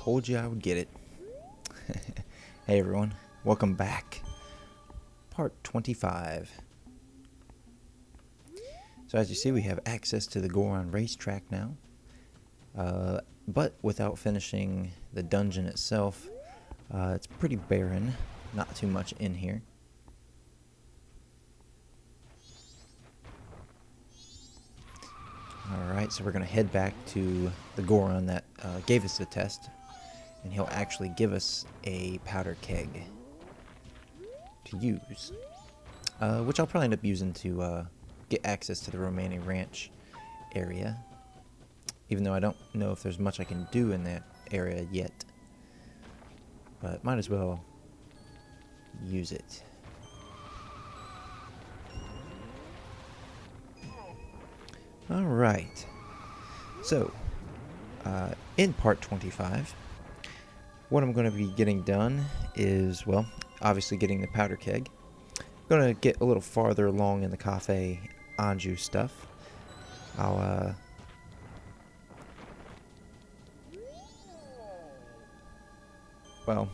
told you I would get it. Hey everyone, welcome back. Part 25. So as you see, we have access to the Goron racetrack now. But without finishing the dungeon itself, it's pretty barren. Not too much in here. Alright, so we're going to head back to the Goron that gave us the test. And he'll actually give us a powder keg to use. Which I'll probably end up using to get access to the Romani Ranch area. Even though I don't know if there's much I can do in that area yet. But might as well use it. Alright. So, in part 25, what I'm going to be getting done is, well, obviously getting the powder keg. I'm going to get a little farther along in the Cafe Anjou stuff. Well,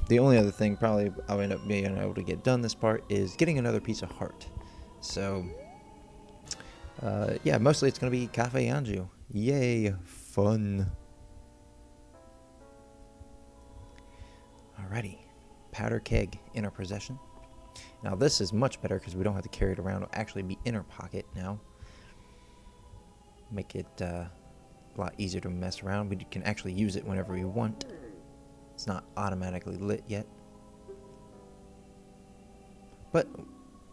the only other thing probably I'll end up being able to get done this part is getting another piece of heart. So, yeah, mostly it's going to be Cafe Anjou. Yay, fun. Alrighty, powder keg in our possession. Now this is much better because we don't have to carry it around. It'll actually be in our pocket now. Make it a lot easier to mess around. We can actually use it whenever we want. It's not automatically lit yet. But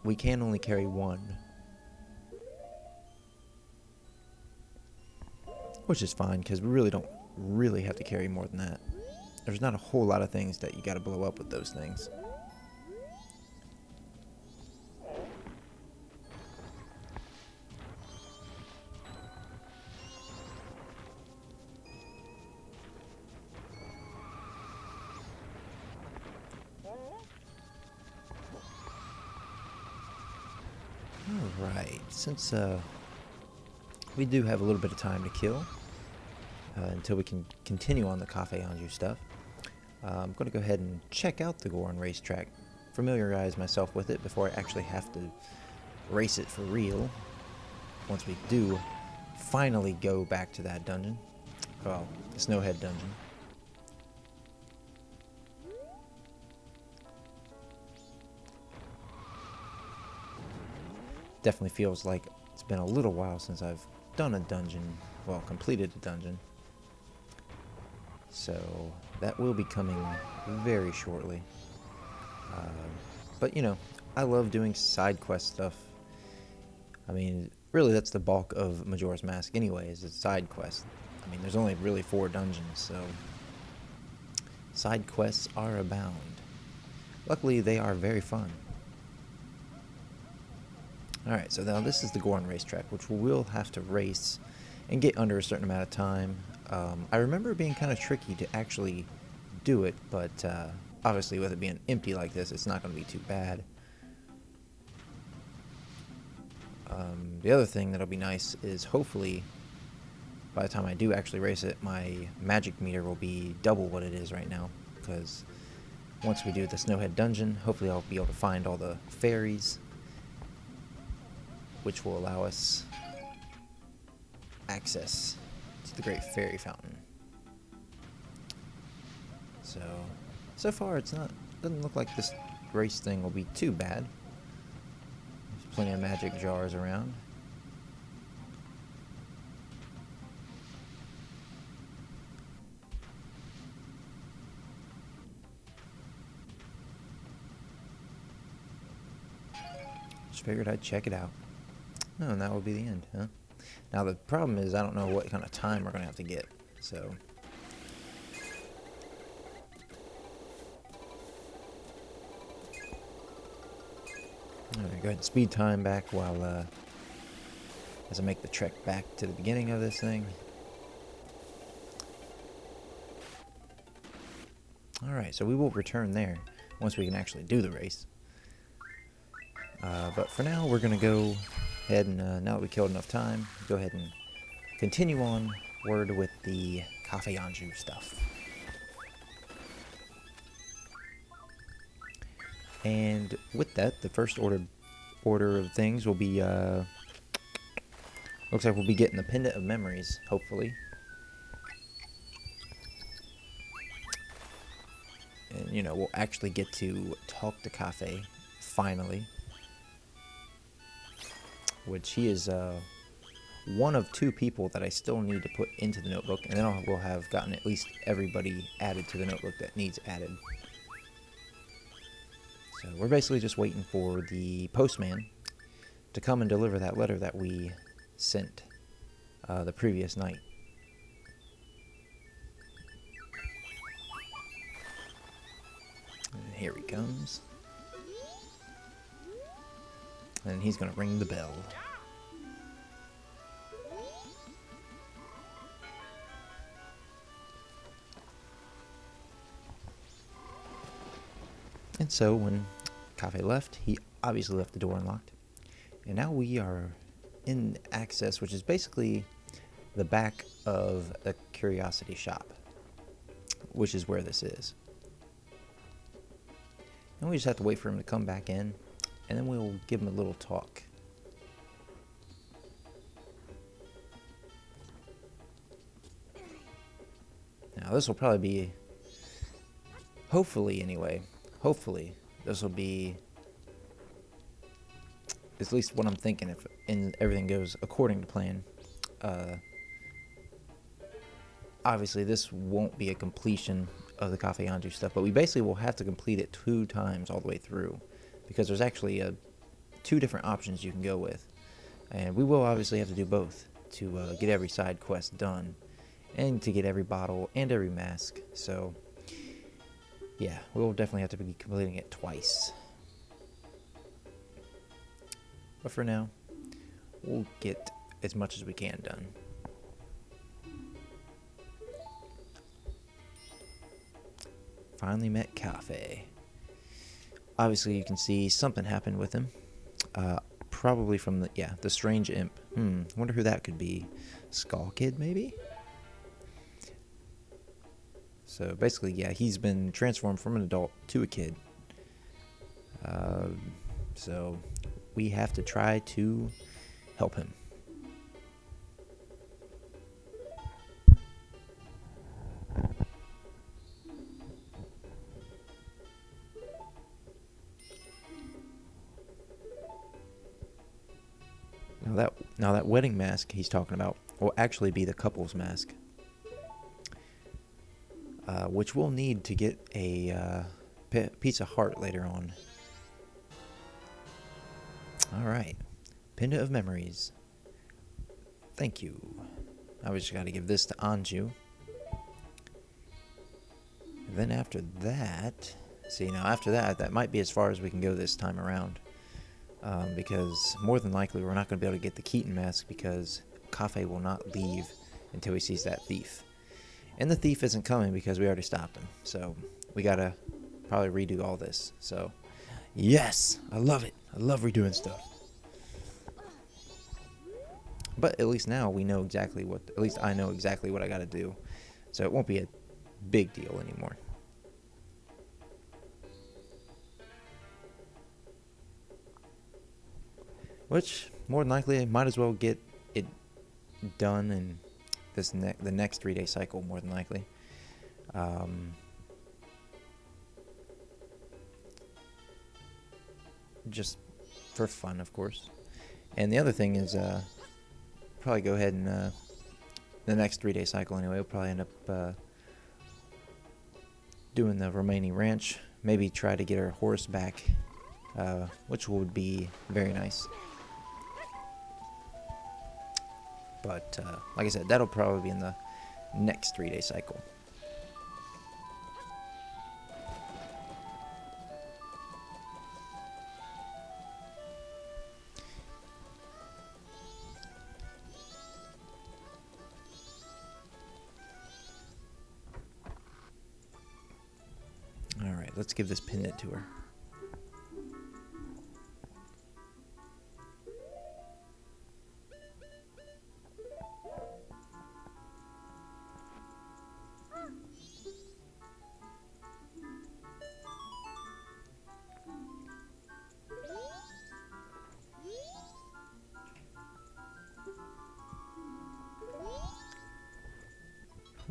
we can only carry one. Which is fine because we really don't have to carry more than that. There's not a whole lot of things that you gotta blow up with those things. Alright, since we do have a little bit of time to kill until we can continue on the Cafe Anjou stuff, I'm going to go ahead and check out the Goron racetrack, familiarize myself with it before I actually have to race it for real. Once we do finally go back to that dungeon, well, the Snowhead dungeon. Definitely feels like it's been a little while since I've done a dungeon, well, completed a dungeon. So that will be coming very shortly. But you know, I love doing side quest stuff. I mean, really that's the bulk of Majora's Mask anyways, it's side quests. I mean, there's only really 4 dungeons, so side quests are abound. Luckily, they are very fun. Alright, so now this is the Goron racetrack, which we will have to race and get under a certain amount of time. I remember it being kind of tricky to actually do it, but obviously with it being empty like this, it's not going to be too bad. The other thing that'll be nice is hopefully by the time I do actually race it, my magic meter will be double what it is right now, because once we do the Snowhead dungeon, hopefully I'll be able to find all the fairies, which will allow us access to the Great Fairy Fountain. So far it's doesn't look like this race thing will be too bad. There's plenty of magic jars around. Just figured I'd check it out. Oh, and that will be the end, huh? Now the problem is I don't know what kind of time we're going to have to get, so... Alright, go ahead and speed time back while, as I make the trek back to the beginning of this thing. Alright, so we will return there once we can actually do the race. But for now, we're going to go ahead and, now that we killed enough time, go ahead and continue on word with the Cafe Anjou stuff. And with that, the first order of things will be, looks like we'll be getting the Pendant of Memories, hopefully. And, you know, we'll actually get to talk to Kafei, finally. Which he is, one of 2 people that I still need to put into the notebook, and then we'll have gotten at least everybody added to the notebook that needs added. So we're basically just waiting for the postman to come and deliver that letter that we sent the previous night. And here he comes. And he's going to ring the bell. And so when Kafei left, he obviously left the door unlocked. And now we are in access, which is basically the back of the curiosity shop, which is where this is. And we just have to wait for him to come back in, and then we'll give him a little talk. Now this will probably be, hopefully anyway, hopefully this will be at least what I'm thinking, if everything goes according to plan. Obviously this won't be a completion of the Cafe Anju stuff, but we basically will have to complete it 2 times all the way through, because there's actually 2 different options you can go with, and we will obviously have to do both to get every side quest done and to get every bottle and every mask. So yeah, we'll definitely have to be completing it twice. But for now, we'll get as much as we can done. Finally met Kafei. Obviously you can see something happened with him. Probably from the strange imp. Wonder who that could be. Skull Kid, maybe? So basically, yeah, he's been transformed from an adult to a kid. So we have to try to help him. Now that wedding mask he's talking about will actually be the couple's mask, which we'll need to get a piece of heart later on. Alright, Pendant of Memories. Thank you. Now we just got to give this to Anju. And then after that, after that might be as far as we can go this time around. Because more than likely we're not going to be able to get the Keaton mask, because Kafei will not leave until he sees that thief. And the thief isn't coming because we already stopped him. So we got to probably redo all this. So yes, I love it. I love redoing stuff. But at least now we know exactly what, at least I know exactly what I got to do. So it won't be a big deal anymore. Which, more than likely, I might as well get it done in this the next 3-day cycle, more than likely. Just for fun, of course. And the other thing is, probably go ahead and, the next 3-day cycle anyway, we'll probably end up doing the remaining ranch. Maybe try to get our horse back, which would be very nice. But, like I said, that'll probably be in the next 3-day cycle. Alright, let's give this pendant to her.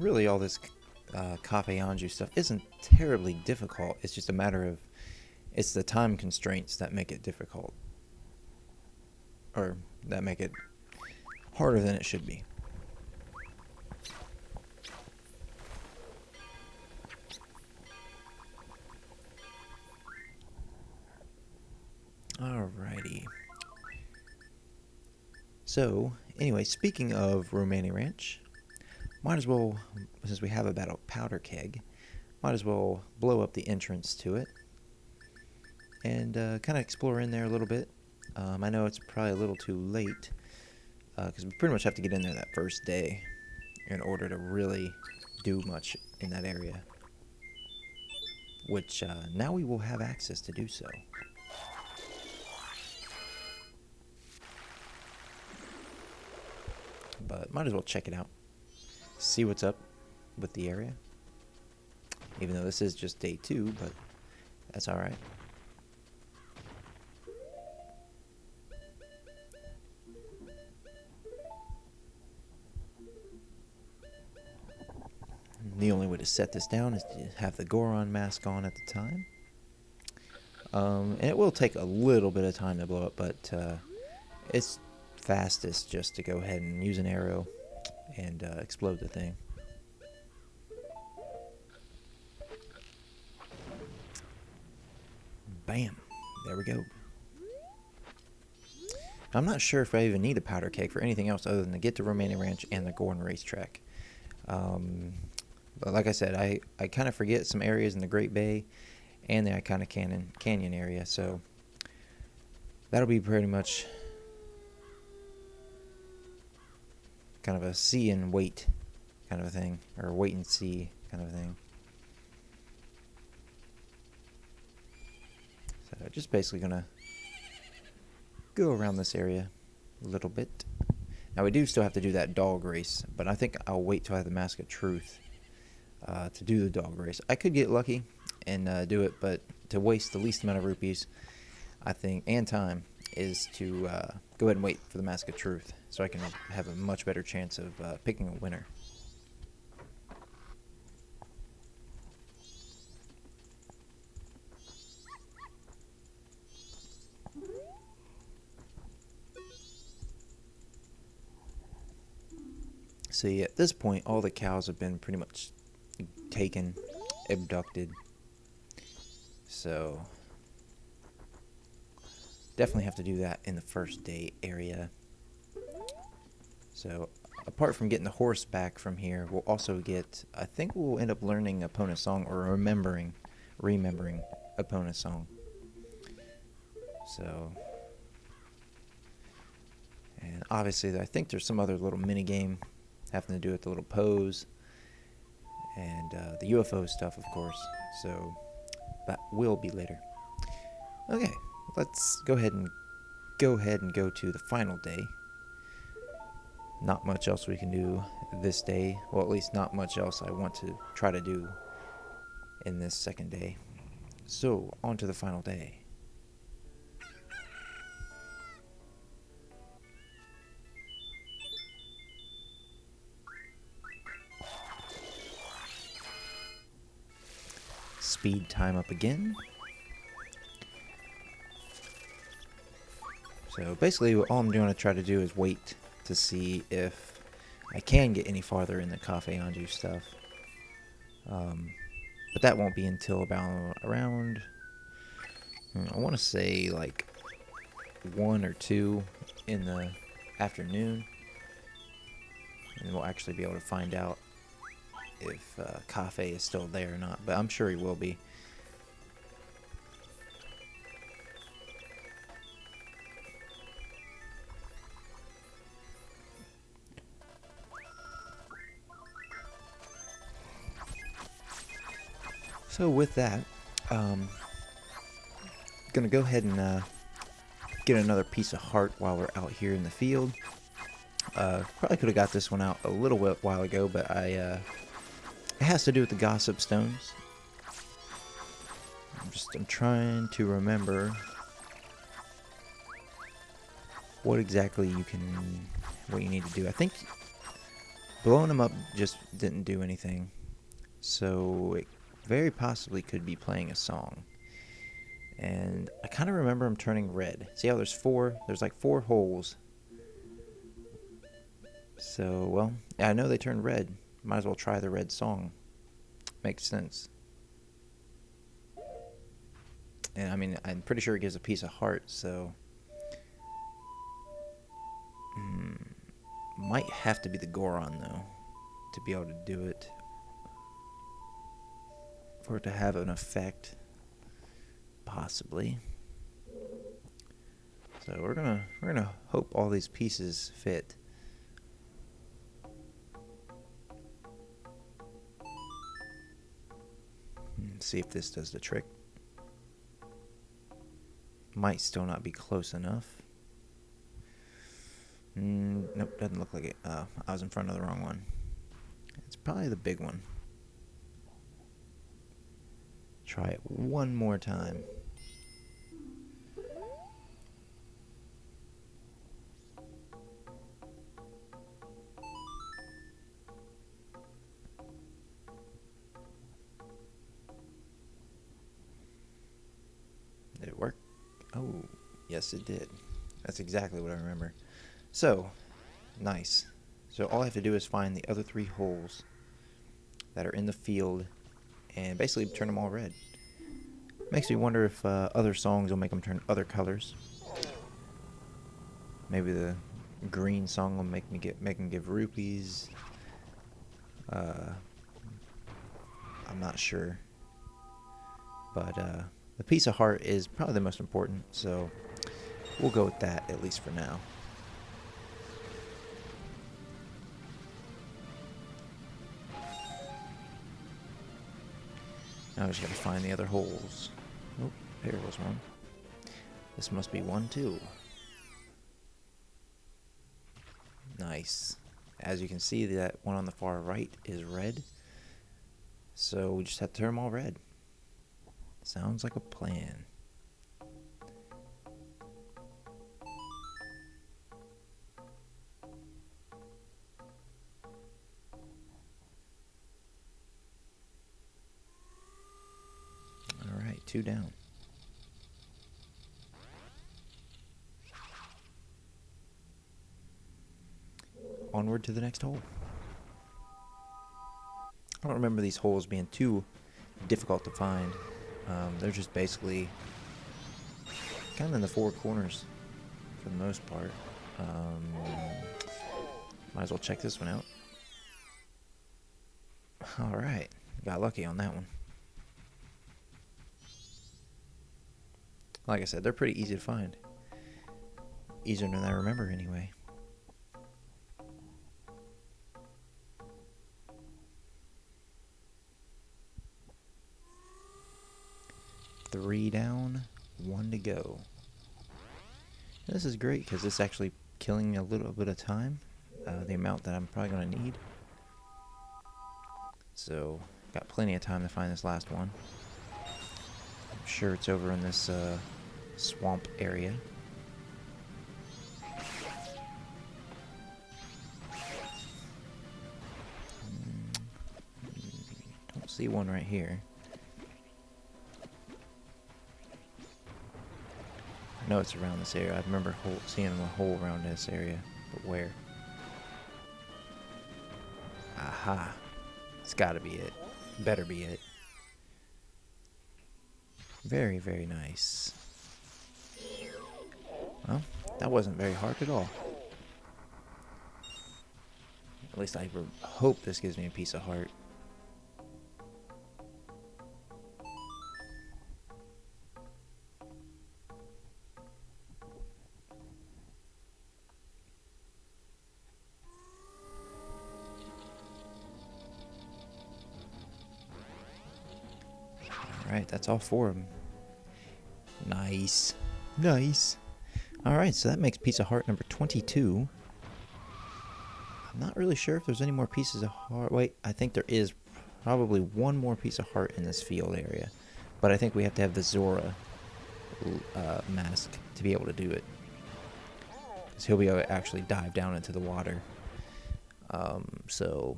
really all this Cafe Anjou stuff isn't terribly difficult. It's just a matter of, it's the time constraints that make it difficult. Or that make it harder than it should be. Alrighty. So, anyway, speaking of Romani Ranch, might as well, since we have about a powder keg, might as well blow up the entrance to it and kind of explore in there a little bit. I know it's probably a little too late because we pretty much have to get in there that first day in order to really do much in that area, which now we will have access to do so. But might as well check it out, see what's up with the area, even though this is just day 2, but that's alright. The only way to set this down is to have the Goron mask on at the time. And it will take a little bit of time to blow up, but it's fastest just to go ahead and use an arrow and explode the thing. Bam! There we go. I'm not sure if I even need a powder keg for anything else other than to get to Romani Ranch and the Goron Racetrack. But like I said, I kind of forget some areas in the Great Bay and the Iconic Canyon area, so that'll be pretty much kind of a see and wait kind of a thing, or wait and see kind of a thing. So just basically gonna go around this area a little bit. Now we do still have to do that dog race, but I think I'll wait till I have the Mask of Truth to do the dog race. I could get lucky and do it, but to waste the least amount of rupees, I think, and time, is to go ahead and wait for the Mask of Truth, so I can have a much better chance of picking a winner. See, at this point, all the cows have been pretty much taken, abducted, so definitely have to do that in the first day area. So apart from getting the horse back from here, we'll also get, I think we'll end up learning Epona Song, or remembering Epona Song. So, and obviously I think there's some other little mini game having to do with the little pose and the UFO stuff, of course, so that will be later. Okay, let's go ahead and go to the final day. Not much else we can do this day, well, at least not much else I want to try to do in this second day. So, on to the final day. Speed time up again. So basically all I'm going to try to do is wait to see if I can get any farther in the Cafe Anjou stuff. But that won't be until about around, I want to say like 1 or 2 in the afternoon. And we'll actually be able to find out if Cafe is still there or not, but I'm sure he will be. So with that, gonna go ahead and get another piece of heart while we're out here in the field. Probably could have got this one out a little while ago, but it has to do with the Gossip Stones. I'm trying to remember what exactly what you need to do. I think Blowing him up just didn't do anything. So it very possibly could be playing a song. And I kind of remember him turning red. See how there's like four holes. So, well, yeah, I know they turned red. Might as well try the red song. Makes sense. And I mean, I'm pretty sure it gives a piece of heart, so... might have to be the Goron, though, to be able to do it. For it to have an effect. Possibly. So we're gonna hope all these pieces fit. See if this does the trick. Might still not be close enough. Nope, doesn't look like it. I was in front of the wrong one. It's probably the big one. Try it one more time. Did it work? Oh, yes it did. That's exactly what I remember. So, nice. So all I have to do is find the other three holes that are in the field and basically turn them all red. Makes me wonder if other songs will make them turn other colors. Maybe the green song will make them give rupees. I'm not sure. But the piece of heart is probably the most important, so we'll go with that at least for now. Now I just gotta find the other holes. Oh, there was one. This must be one too. Nice. As you can see, that one on the far right is red. So we just have to turn them all red. Sounds like a plan. Alright, 2 down. Onward to the next hole. I don't remember these holes being too difficult to find. They're just basically kind of in the four corners for the most part. Might as well check this one out. Alright, got lucky on that one. Like I said, they're pretty easy to find. Easier than I remember anyway. Three down, 1 to go. This is great because it's actually killing a little bit of time, the amount that I'm probably going to need. So, got plenty of time to find this last one. I'm sure it's over in this swamp area. Don't see one right here. I know it's around this area. I remember seeing a hole around this area, but where? Aha. It's gotta be it. Better be it. Very, very nice. Well, that wasn't very hard at all. At least I hope this gives me a piece of heart. Alright, that's all 4 of them. Nice. Nice. Alright, so that makes piece of heart number 22. I'm not really sure if there's any more pieces of heart. Wait, I think there is probably one more piece of heart in this field area. But I think we have to have the Zora mask to be able to do it. Because he'll be able to actually dive down into the water. So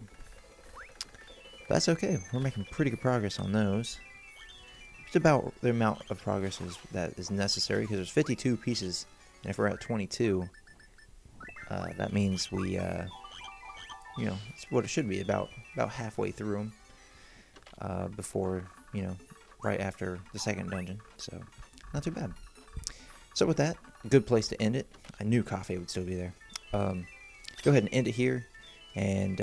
that's okay. We're making pretty good progress on those. It's about the amount of progress that is necessary, because there's 52 pieces, and if we're at 22, that means we, it's what it should be, about halfway through them, before, right after the second dungeon. So not too bad. So with that, good place to end it. I knew coffee would still be there. Go ahead and end it here, and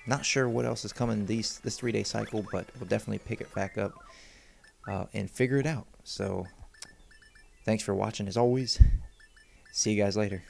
not sure what else is coming this 3-day cycle, but we'll definitely pick it back up and figure it out. So thanks for watching as always. See you guys later.